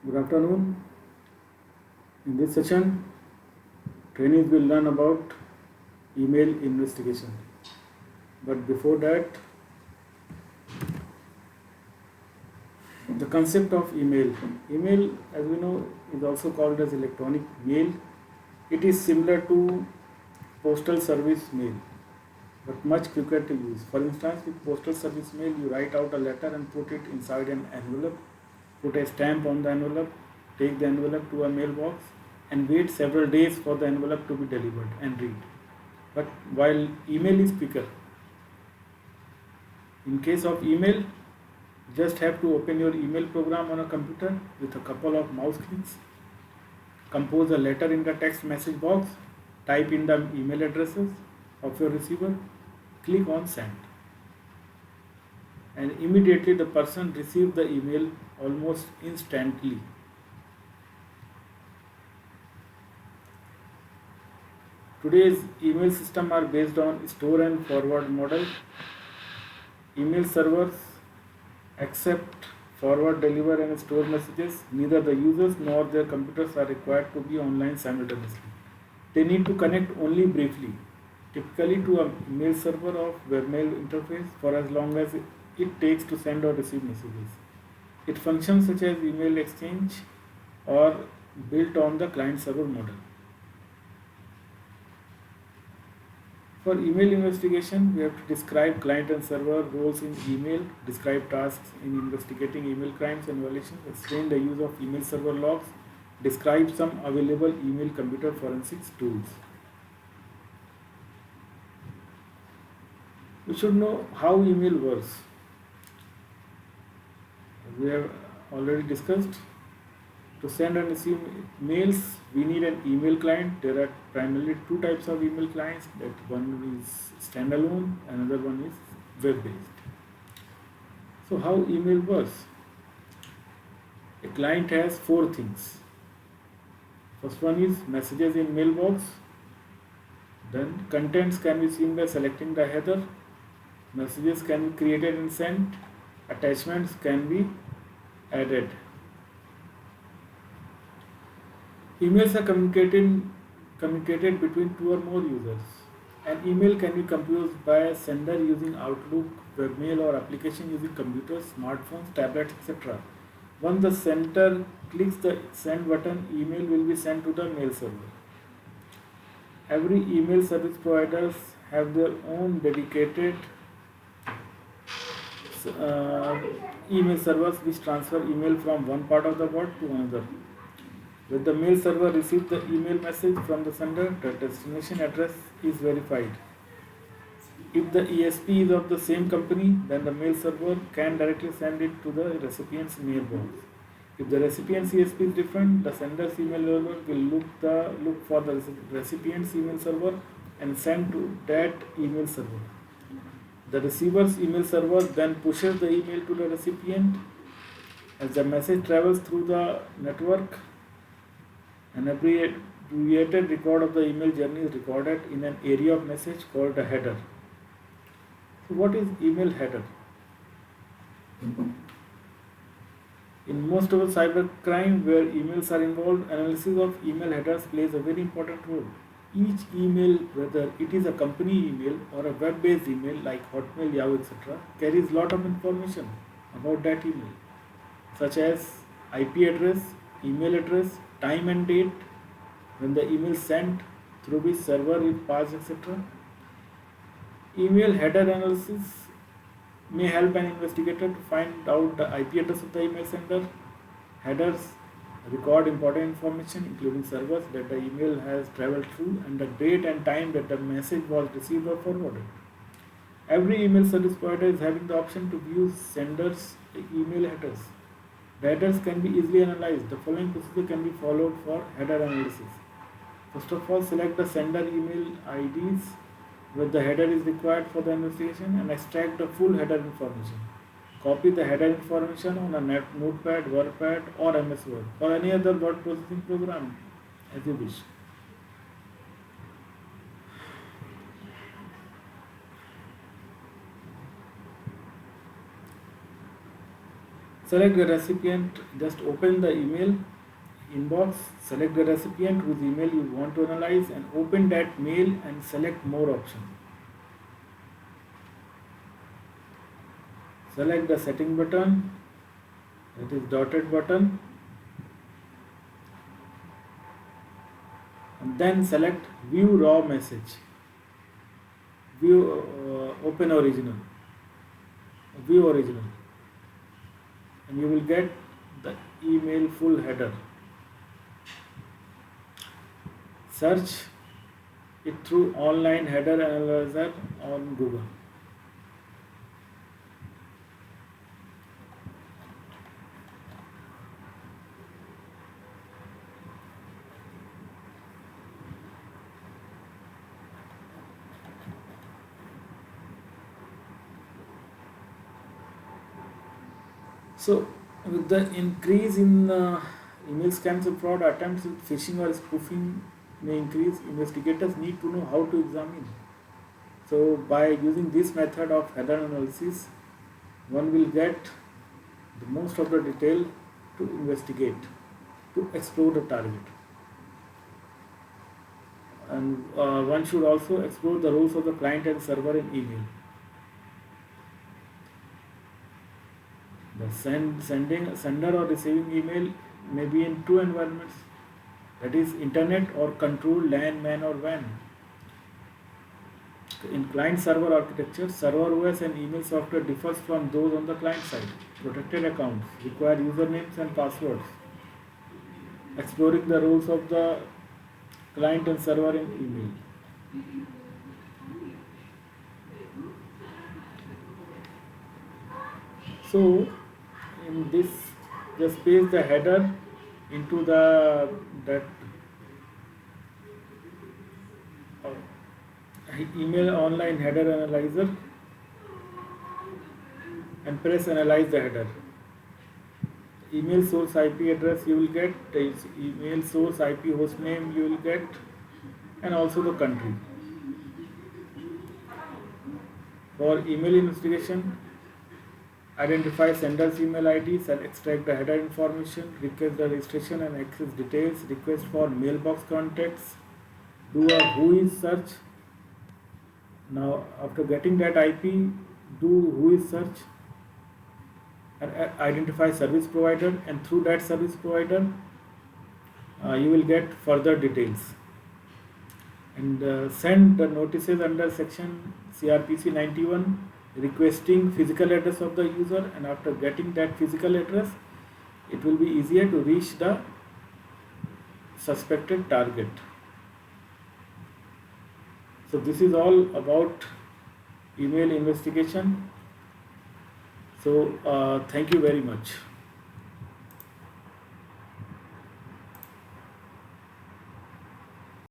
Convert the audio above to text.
Good afternoon. In this session, trainees will learn about email investigation. But before that, the concept of email. Email, as we know, is also called as electronic mail. It is similar to postal service mail, but much quicker to use. For instance, with postal service mail, you write out a letter and put it inside an envelope, put a stamp on the envelope, take the envelope to a mailbox, and wait several days for the envelope to be delivered and read. But while email is quicker, in case of email, just have to open your email program on a computer with a couple of mouse clicks, compose a letter in the text message box, type in the email addresses of your receiver, click on send, and immediately the person receives the email almost instantly. Today's email system are based on store and forward model. Email servers accept, forward, deliver, and store messages. Neither the users nor their computers are required to be online simultaneously. They need to connect only briefly, typically to a mail server or webmail interface for as long as it takes to send or receive messages. It functions such as email exchange or built on the client server model. For email investigation, we have to describe client and server roles in email, describe tasks in investigating email crimes and violations, explain the use of email server logs, describe some available email computer forensics tools. We should know how email works. We have already discussed. To send and receive mails, we need an email client. There are primarily two types of email clients. That one is standalone, another one is web-based. So how email works? A client has four things. First one is messages in mailbox. Then contents can be seen by selecting the header. Messages can be created and sent. Attachments can be added. Emails are communicated between two or more users. An email can be composed by a sender using Outlook, webmail, or application using computers, smartphones, tablets, etc. Once the sender clicks the send button, email will be sent to the mail server. Every email service providers have their own dedicated email servers which transfer email from one part of the world to another. When the mail server receives the email message from the sender, the destination address is verified. If the ESP is of the same company, then the mail server can directly send it to the recipient's mailbox. If the recipient's ESP is different, the sender's email server will look for the recipient's email server and send to that email server. The receiver's email server then pushes the email to the recipient. As the message travels through the network, an abbreviated record of the email journey is recorded in an area of message called a header. So what is email header? In most of the cybercrime where emails are involved, analysis of email headers plays a very important role. Each email, whether it is a company email or a web-based email like Hotmail, Yahoo, etc., carries lot of information about that email, such as IP address, email address, time and date, when the email sent, through which server it passed, etc. Email header analysis may help an investigator to find out the IP address of the email sender. Headers record important information including servers that the email has traveled through and the date and time that the message was received or forwarded. Every email service provider is having the option to view senders' email headers. The headers can be easily analyzed. The following procedure can be followed for header analysis. First of all, select the sender email IDs where the header is required for the investigation and extract the full header information. Copy the header information on a notepad, WordPad or MS Word or any other word processing program as you wish. Select the recipient, just open the email inbox, select the recipient whose email you want to analyze and open that mail and select more option. Select the setting button, that is dotted button, and then select view raw message, view open original, view original, and you will get the email full header. Search it through online header analyzer on Google. So, with the increase in email scams and fraud attempts with phishing or spoofing may increase, investigators need to know how to examine. So, by using this method of header analysis, one will get the most of the detail to investigate, to explore the target. And one should also explore the roles of the client and server in email. The sender or receiving email may be in two environments, that is internet or controlled LAN, MAN or WAN. In client server architecture, server OS and email software differs from those on the client side. Protected accounts require usernames and passwords. Exploring the roles of the client and server in email. So in this, just paste the header into the that email online header analyzer and press analyze the header. Email source IP address you will get, the email source IP host name you will get, and also the country. For email investigation, identify sender's email ID, extract the header information, request the registration and access details, request for mailbox contacts, do a whois search. Now after getting that IP, do whois search and identify service provider, and through that service provider you will get further details, and send the notices under section CRPC 91 requesting physical address of the user, and after getting that physical address it will be easier to reach the suspected target. So this is all about email investigation. So thank you very much.